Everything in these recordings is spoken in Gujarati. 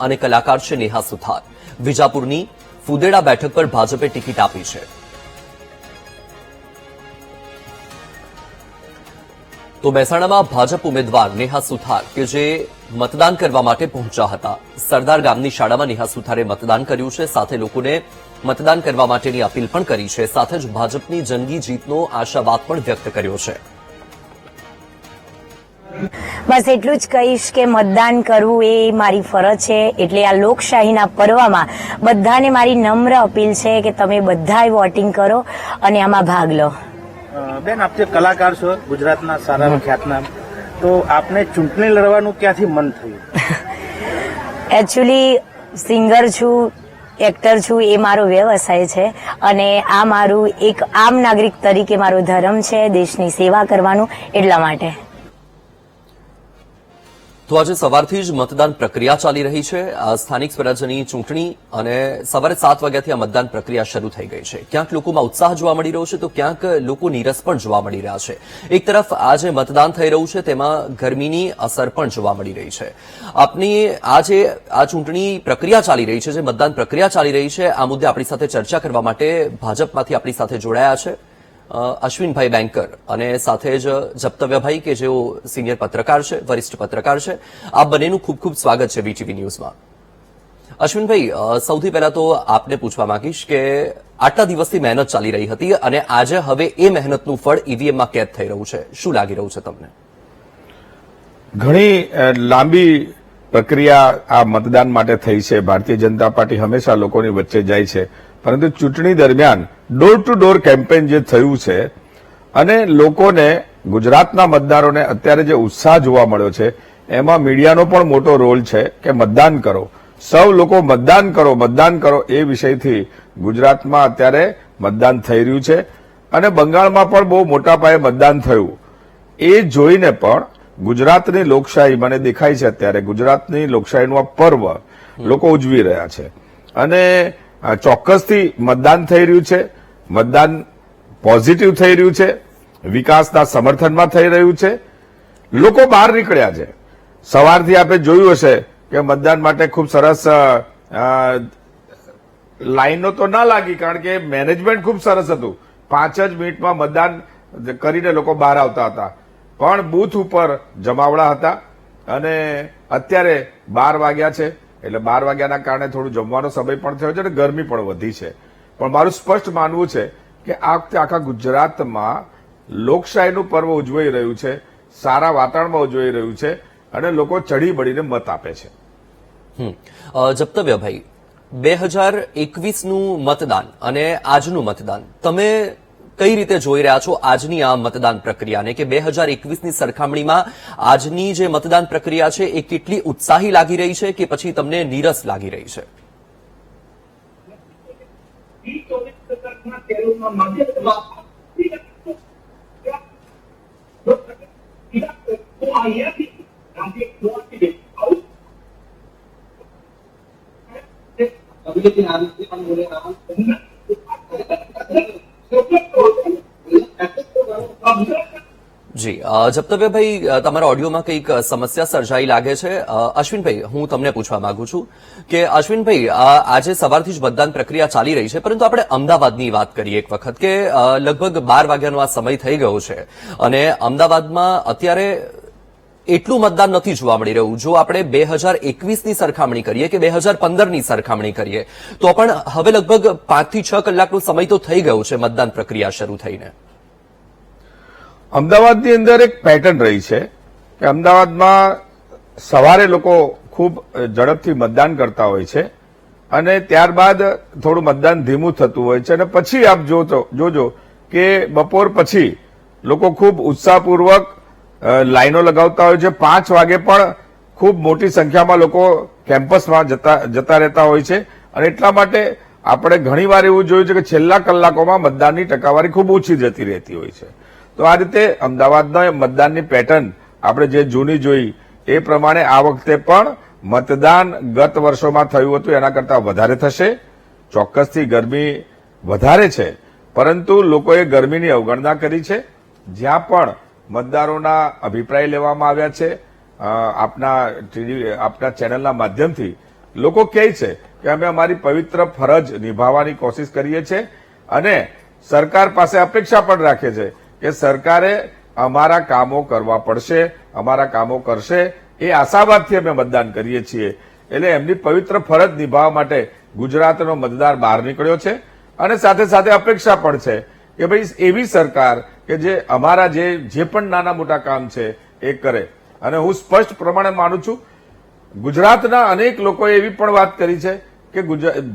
અને કલાકાર છે નેહા સુથાર. વિજાપુરની ફુદેડા બેઠક પર ભાજપે ટિકિટ આપી છે. તો મહેસાણામાં ભાજપ ઉમેદવાર નેહા સુથાર કે જે મતદાન કરવા માટે પહોંચ્યા હતા. સરદાર ગામની શાળામાં નેહા સુથારે મતદાન કર્યું છે. સાથે લોકોને મતદાન કરવા માટેની અપીલ પણ કરી છે. સાથે જ ભાજપની જંગી જીતનો આશાવાદ પણ વ્યક્ત કર્યો છે. બસ એટલું જ કહીશ કે મતદાન કરવું એ મારી ફરજ છે. એટલે આ લોકશાહીના પર્વમાં બધાને મારી નમ્ર અપીલ છે કે તમે બધાએ વોટિંગ કરો અને આમાં ભાગ લો. બેન, આપ જે કલાકાર છો, ગુજરાતના સારા ખ્યાતનામ, તો આપને ચૂંટણી લડવાનું ક્યાંથી મન થયું? એકચ્યુઅલી સિંગર છું, એક્ટર છું, એ મારો વ્યવસાય છે અને આ મારું એક આમ નાગરિક તરીકે મારો ધર્મ છે દેશની સેવા કરવાનું, એટલા માટે. તો આજે સવારથી જ મતદાન પ્રક્રિયા ચાલી રહી છે. સ્થાનિક સ્વરાજ્યની ચૂંટણી અને સવારે 7 વાગ્યાથી આ મતદાન પ્રક્રિયા શરૂ થઈ ગઈ છે. ક્યાંક લોકોમાં ઉત્સાહ જોવા મળી રહ્યો છે તો ક્યાંક લોકો નીરસ પણ જોવા મળી રહ્યા છે. એક તરફ આજે મતદાન થઈ રહ્યું છે તેમાં ગરમીની અસર પણ જોવા મળી રહી છે. આપની આજે આ ચૂંટણી પ્રક્રિયા ચાલી રહી છે, જે મતદાન પ્રક્રિયા ચાલી રહી છે, આ મુદ્દે આપણી સાથે ચર્ચા કરવા માટે ભાજપમાંથી આપણી સાથે જોડાયા છે અશ્વિનભાઈ બેંકર અને સાથે જ જપ્તવ્યભાઈ કે જેઓ સિનિયર પત્રકાર છે, વરિષ્ઠ પત્રકાર છે. આ બંનેનું ખૂબ ખૂબ સ્વાગત છે વીટીવી ન્યૂઝમાં. અશ્વિનભાઈ, સૌથી પહેલા તો આપને પૂછવા માંગીશ કે આટલા દિવસથી મહેનત ચાલી રહી હતી અને આજે હવે એ મહેનતનું ફળ ઈવીએમમાં કેદ થઈ રહ્યું છે. શું લાગી રહ્યું છે તમને? ઘણી લાંબી પ્રક્રિયા આ મતદાન માટે થઈ છે. ભારતીય જનતા પાર્ટી હંમેશા લોકોની વચ્ચે જાય છે, પરંતુ ચૂંટણી દરમિયાન ડોર ટુ ડોર કેમ્પેન જે થયું છે અને લોકોને, ગુજરાતના મતદારોને અત્યારે જે ઉત્સાહ જોવા મળ્યો છે એમાં મીડિયાનો પણ મોટો રોલ છે કે મતદાન કરો, સૌ લોકો મતદાન કરો, મતદાન કરો, એ વિષયથી ગુજરાતમાં અત્યારે મતદાન થઈ રહ્યું છે અને બંગાળમાં પણ બહુ મોટા પાયે મતદાન થયું. એ જોઈને પણ ગુજરાતની લોકશાહી મને દેખાય છે અત્યારે ગુજરાતની લોકશાહીનું આ પર્વ લોકો ઉજવી રહ્યા છે અને ચોક્કસથી મતદાન થઈ રહ્યું છે. મતદાન પોઝિટિવ થઈ રહ્યું છે, વિકાસના સમર્થનમાં થઈ રહ્યું છે. લોકો બહાર નીકળ્યા છે. સવારથી આપણે જોયું હશે કે મતદાન માટે ખૂબ સરસ લાઈનો તો ના લાગી, કારણ કે મેનેજમેન્ટ ખૂબ સરસ હતું. 5 જ મિનિટમાં મતદાન કરીને લોકો બહાર આવતા હતા, પણ બૂથ ઉપર જમાવડા હતા અને અત્યારે 12 વાગ્યા છે. એટલે 12 વાગ્યાના કારણે થોડું જમવાનો સમય પણ થયો છે અને ગરમી પણ વધી છે. પણ મારું સ્પષ્ટ માનવું છે કે આ વખતે આખા ગુજરાતમાં લોકશાહીનું પર્વ ઉજવાઈ રહ્યું છે, સારા વાતાવરણમાં ઉજવાઈ રહ્યું છે અને લોકો ચડી બળીને મત આપે છે. જપ્તવ્યભાઈ, 2021નું મતદાન અને આજનું મતદાન તમે કઈ રીતે જોઈ રહ્યા છો? આજની આ મતદાન પ્રક્રિયાને કે 2021ની સરખામણીમાં આજની જે મતદાન પ્રક્રિયા છે એ કેટલી ઉત્સાહી લાગી રહી છે કે પછી તમને નીરસ લાગી રહી છે? જી, જપ્તવ્યભાઈ, તમારા ઓડિયોમાં કંઈક સમસ્યા સર્જાઈ લાગે છે. અશ્વિનભાઈ, હું તમને પૂછવા માંગુ છું કે અશ્વિનભાઈ, આજે સવારથી જ મતદાન પ્રક્રિયા ચાલી રહી છે, પરંતુ આપણે અમદાવાદની વાત કરીએ એક વખત કે લગભગ 12 વાગ્યાનો આ સમય થઈ ગયો છે અને અમદાવાદમાં અત્યારે એટલું મતદાન નથી જોવા મળી રહ્યું. જો આપણે 2021ની સરખામણી કરીએ કે 2015ની સરખામણી કરીએ તો પણ હવે લગભગ 5 થી 6 કલાકનો સમય તો થઈ ગયો છે મતદાન પ્રક્રિયા શરૂ થઈને. અમદાવાદની અંદર એક પેટર્ન રહી છે કે અમદાવાદમાં સવારે લોકો ખૂબ ઝડપથી મતદાન કરતા હોય છે અને ત્યારબાદ થોડું મતદાન ધીમું થતું હોય છે અને પછી આપ જોજો કે બપોર પછી લોકો ખૂબ ઉત્સાહપૂર્વક લાઈનો લગાવતા હોય છે. 5 વાગે પણ ખૂબ મોટી સંખ્યામાં લોકો કેમ્પસમાં જતા રહેતા હોય છે અને એટલા માટે આપણે ઘણીવાર એવું જોયું છે કે છેલ્લા કલાકોમાં મતદાનની ટકાવારી ખૂબ ઓછી જતી રહેતી હોય છે. તો આ રીતે અમદાવાદના મતદાનની પેટર્ન આપણે જે જૂની જોઈ એ પ્રમાણે આ વખતે પણ મતદાન ગત વર્ષોમાં થયું હતું એના કરતા વધારે થશે. ચોક્કસથી ગરમી વધારે છે, પરંતુ લોકોએ ગરમીની અવગણના કરી છે. જ્યાં પણ મતદારોના અભિપ્રાય લેવામાં આવ્યા છે આપના ચેનલના માધ્યમથી લોકો કહે છે કે અમે અમારી પવિત્ર ફરજ નિભાવવાની કોશિશ કરીએ છીએ અને સરકાર પાસે અપેક્ષા પણ રાખે છે કે સરકારે અમારા કામો કરવા પડશે, અમારા કામો કરશે, એ આશાવાદથી અમે મતદાન કરીએ છીએ. એટલે એમની પવિત્ર ફરજ નિભાવવા માટે ગુજરાતનો મતદાર બહાર નીકળ્યો છે અને સાથે સાથે અપેક્ષા પણ છે કે ભાઈ એવી સરકાર કે જે અમારા જે પણ નાના મોટા કામ છે એ કરે. અને હું સ્પષ્ટ પ્રમાણે માનું છું, ગુજરાતના અનેક લોકોએ એવી પણ વાત કરી છે કે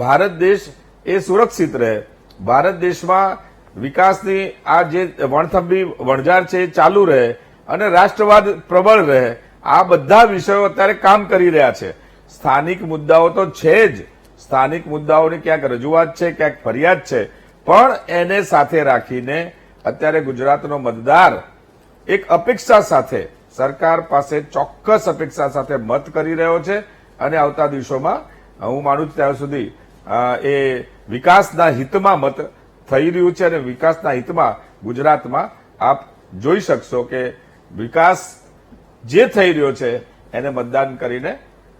ભારત દેશ એ સુરક્ષિત રહે, ભારત દેશમાં વિકાસની આ જે વણથંભી વણઝાર છે એ ચાલુ રહે અને રાષ્ટ્રવાદ પ્રબળ રહે. આ બધા વિષયો અત્યારે કામ કરી રહ્યા છે. સ્થાનિક મુદ્દાઓ તો છે જ, સ્થાનિક મુદ્દાઓની ક્યાંક રજૂઆત છે, ક્યાંક ફરિયાદ છે, પણ એને સાથે રાખીને અત્યારે ગુજરાતનો મતદાર એક અપેક્ષા સાથે, સરકાર પાસે ચોક્કસ અપેક્ષા સાથે મત કરી રહ્યો છે અને આવતા દિવસોમાં હું માનું છું ત્યાં સુધી એ વિકાસના હિતમાં મત થઈ રહ્યું છે અને વિકાસના હિતમાં ગુજરાતમાં આપ જોઈ શકશો કે વિકાસ જે થઈ રહ્યો છે એને મતદાન કરીને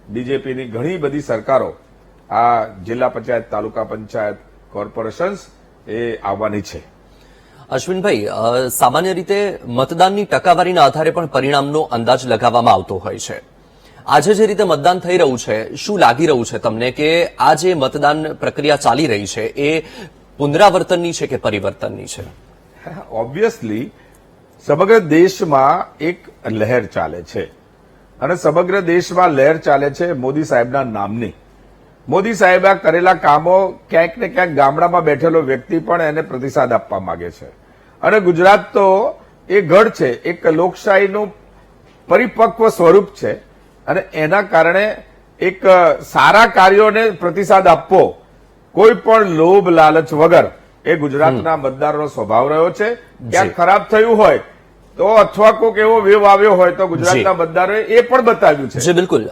બીજેપીની ઘણી બધી સરકારો આ જિલ્લા પંચાયત, તાલુકા પંચાયત, કોર્પોરેશન્સ એ આવવાની છે. અશ્વિનભાઈ, સામાન્ય રીતે મતદાનની ટકાવારીના આધારે પણ પરિણામનો અંદાજ લગાવવામાં આવતો હોય છે. આજે જે રીતે મતદાન થઈ રહ્યું છે, શું લાગી રહ્યું છે તમને કે આ જે મતદાન પ્રક્રિયા ચાલી રહી છે એ પુનરાવર્તનની છે કે પરિવર્તનની છે? ઓબ્વિયસલી સમગ્ર દેશમાં એક લહેર ચાલે છે અને સમગ્ર દેશમાં લહેર ચાલે છે મોદી સાહેબના નામની. મોદી સાહેબે કરેલા કામો ક્યાંક ને ક્યાંક ગામડામાં બેઠેલો વ્યક્તિ પણ એને પ્રતિસાદ આપવા માંગે છે. અને ગુજરાત તો એ ગઢ છે, એક લોકશાહીનું પરિપક્વ સ્વરૂપ છે અને એના કારણે એક સારા કાર્યોને પ્રતિસાદ આપવો કોઈ પણ લોભ લાલચ વગર એ ગુજરાતના મતદારોનો સ્વભાવ રહ્યો છે. ક્યાંક ખરાબ થયું હોય તો અથવા કોઈક એવો વેવ આવ્યો હોય તો ગુજરાતના મતદારોએ એ પણ બતાવ્યું છે. જી બિલકુલ.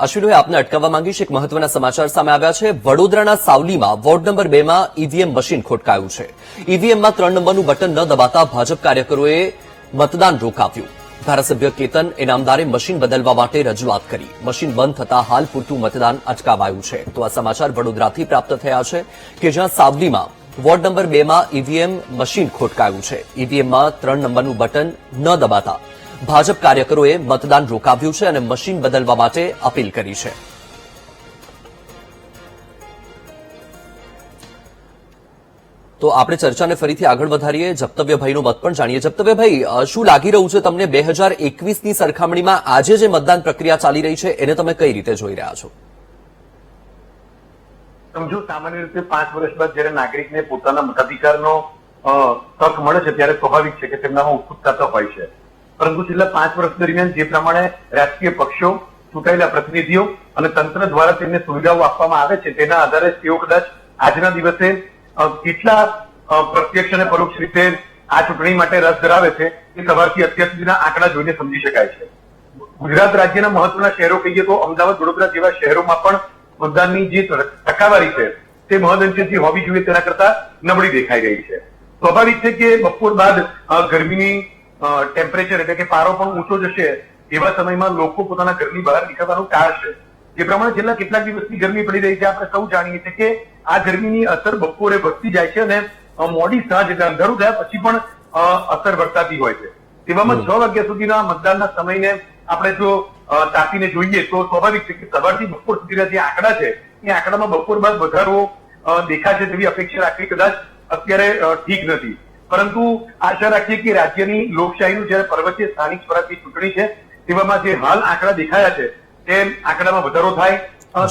અશ્વિનભાઈ, આપને અટકાવવા માંગીશ. એક મહત્વના સમાચાર સામે આવ્યા છે. વડોદરાના સાવલીમાં વોર્ડ નંબર 2 માં ઈવીએમ મશીન ખોટકાયું છે. ઈવીએમમાં 3 નંબરનું બટન ન દબાતા ભાજપ કાર્યકરોએ મતદાન રોકાવ્યું. ધારાસભ્ય કેતન ઇનામદારે મશીન બદલવા માટે રજૂઆત કરી. મશીન બંધ થતા હાલ પૂરતું મતદાન અટકાવાયું છે. તો આ સમાચાર વડોદરાથી પ્રાપ્ત થયા છે કે જ્યાં સાવલીમાં વોર્ડ નંબર 2 માં ઈવીએમ મશીન ખોટકાયું છે. ઈવીએમમાં 3 નંબરનું બટન ન દબાતા ભાજપ કાર્યકરોએ મતદાન રોકાવ્યું છે અને મશીન બદલવા માટે અપીલ કરી છે. તો આપણે ચર્ચાને ફરીથી આગળ વધારીએ. જપ્તવ્યભાઈનો મત પણ જાણીએ. જપ્તવ્યભાઈ, શું લાગી રહ્યું છે તમને 2021ની સરખામણીમાં આજે જે મતદાન પ્રક્રિયા ચાલી રહી છે એને તમે કઈ રીતે જોઈ રહ્યા છો? સમજો સામાન્ય રીતે 5 વર્ષ બાદ જયારે નાગરિકને પોતાના મતાધિકારનો તક મળે છે ત્યારે સ્વાભાવિક છે કે તેમનામાં ઉત્સુકતા તો હોય છે. પરંતુ છેલ્લા 5 વર્ષ દરમિયાન જે પ્રમાણે રાજકીય પક્ષો, ચૂંટાયેલા પ્રતિનિધિઓ અને તંત્ર દ્વારા તેમને સુવિધાઓ આપવામાં આવે છે તેના આધારે તેઓ કદાચ આજના દિવસે કેટલા પ્રત્યક્ષ અને પરોક્ષ રીતે આ ચૂંટણી માટે રસ ધરાવે છે એ સવારથી અત્યાર સુધીના આંકડા જોઈને સમજી શકાય છે. ગુજરાત રાજ્યના મહત્વના શહેરો કહીએ તો અમદાવાદ, વડોદરા જેવા શહેરોમાં પણ મતદાનની જે ટકાવારી છે તે મહદઅંશે જે હોવી જોઈએ તેના કરતા નબળી દેખાઈ રહી છે. સ્વાભાવિક છે કે બપોર બાદ ગરમીની ટેમ્પરેચર એટલે કે પારો પણ ઊંચો જશે એવા સમયમાં લોકો પોતાના ઘરની બહાર નીકળવાનું ટાળશે. જે પ્રમાણે છેલ્લા કેટલાક દિવસની ગરમી પડી રહી છે આપણે સૌ જાણીએ છીએ કે આ ગરમીની અસર બપોરે વધતી જાય છે અને મોડી સાંજ એટલે અંધારું થયા પછી પણ અસર વર્તાતી હોય છે. તેવામાં 6 વાગ્યા સુધીના મતદાનના સમયને આપણે જો તાકીને જોઈએ તો સ્વાભાવિક છે કે સવારથી બપોર સુધીના જે આંકડા છે એ આંકડામાં બપોર બાદ વધારો દેખાશે તેવી અપેક્ષા રાખવી કદાચ અત્યારે ઠીક નથી. પરંતુ આશા રાખીએ કે રાજ્યની લોકશાહીનું જયારે પર્વ છે, સ્થાનિક સ્વરાજની ચૂંટણી છે, તેવામાં જે હાલ આંકડા દેખાયા છે તે આંકડામાં વધારો થાય.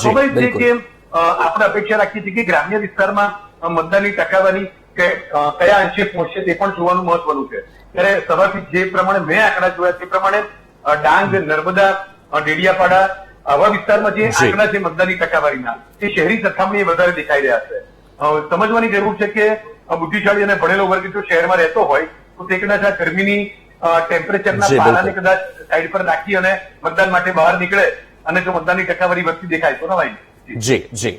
સ્વાભાવિક છે કે આપણે અપેક્ષા રાખીએ છીએ કે ગ્રામ્ય વિસ્તારમાં મતદાનની ટકાવારી કયા અંશે પહોંચશે તે પણ જોવાનું મહત્વનું છે. ત્યારે સવારથી જે પ્રમાણે મેં આંકડા જોયા તે પ્રમાણે ડાંગ, નર્મદા, ડેડિયાપાડા આવા વિસ્તારમાં જે આંકડા છે મતદાનની ટકાવારીના તે શહેરી સરખામણીએ વધારે દેખાઈ રહ્યા છે. સમજવાની જરૂર છે કે બુદ્ધિશાળી અને ભણેલો વર્ગ જો શહેરમાં રહેતો હોય તો તે કદાચ આ ગરમીની ટેમ્પરેચરના પારાને કદાચ સાઈડ પર રાખી અને મતદાન માટે બહાર નીકળે અને જો મતદાનની ટકાવારી વધતી દેખાય તો નવાઈ. જી.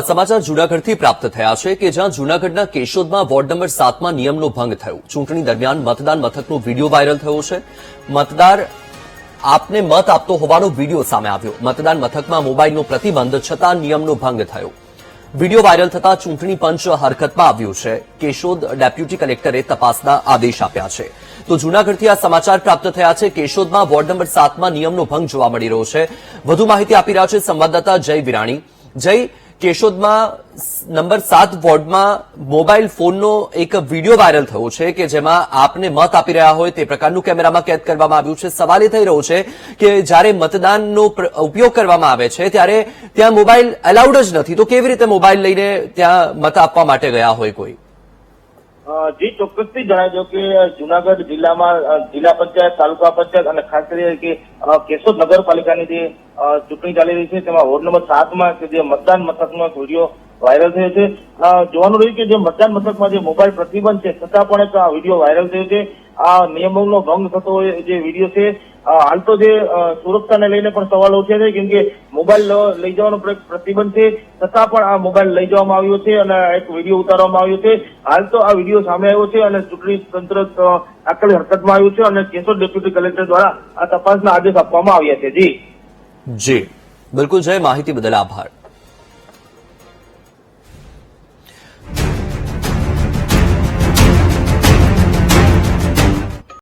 સમાચાર જૂનાગઢથી પ્રાપ્ત થયા છે કે જ્યાં જૂનાગઢના કેશોદમાં વોર્ડ નંબર 7માં નિયમનો ભંગ થયો. ચૂંટણી દરમિયાન મતદાન મથકનો વિડીયો વાયરલ થયો છે. મતદાર આપને મત આપતો હોવાનો વિડીયો સામે આવ્યો. મતદાન મથકમાં મોબાઈલનો પ્રતિબંધ છતાં નિયમનો ભંગ થયો. વિડીયો વાયરલ થતા ચૂંટણી પંચ હરકતમાં આવ્યું છે. કેશોદ ડેપ્યુટી કલેક્ટરે તપાસના આદેશ આપ્યા છે. તો જૂનાગઢથી આ સમાચાર પ્રાપ્ત થયા છે. કેશોદમાં વોર્ડ નંબર 7માં નિયમનો ભંગ જોવા મળી રહ્યો છે. વધુ માહિતી આપી રહ્યા છે સંવાદદાતા જય વિરાણી. જય, કેશોદમાં નંબર 7 વોર્ડમાં મોબાઈલ ફોનનો એક વિડીયો વાયરલ થયો છે કે જેમાં આપને મત આપી રહ્યા હોય તે પ્રકારનું કેમેરામાં કેદ કરવામાં આવ્યું છે. સવાલ એ થઈ રહ્યો છે કે જ્યારે મતદાનનો ઉપયોગ કરવામાં આવે છે ત્યારે ત્યાં મોબાઈલ એલાઉડ જ નથી, તો કેવી રીતે મોબાઈલ લઈને ત્યાં મત આપવા માટે ગયા હોય કોઈ? જી, ચોક્કસથી જણાવી દો કે જુનાગઢ જિલ્લામાં જિલ્લા પંચાયત, તાલુકા પંચાયત અને ખાસ કરીને કે કેશોદ નગરપાલિકાની જે ચૂંટણી ચાલી રહી છે તેમાં વોર્ડ નંબર 7માં કે જે મતદાન મથકનો એક વિડીયો વાયરલ થયો છે. જોવાનું રહ્યું કે જે મતદાન મથકમાં જે મોબાઈલ પ્રતિબંધ છે છતાં પણ એક વિડીયો વાયરલ થયો છે. આ નિયમોનો ભંગ થતો હોય જે વિડીયો છે. હાલ તો જે સુરક્ષાને લઈને પણ સવાલ ઉઠ્યા છે, કેમ કે મોબાઈલ લઈ જવાનો પ્રતિબંધ છે છતાં પણ આ મોબાઈલ લઈ જવામાં આવ્યો છે અને એક વિડીયો ઉતારવામાં આવ્યો છે. હાલ તો આ વિડીયો સામે આવ્યો છે અને ચૂંટણી તંત્ર આકરી હરકતમાં આવ્યું છે અને કેશોદ ડેપ્યુટી કલેક્ટર દ્વારા આ તપાસના આદેશ આપવામાં આવ્યા છે. જી, બિલકુલ જય, માહિતી બદલ આભાર.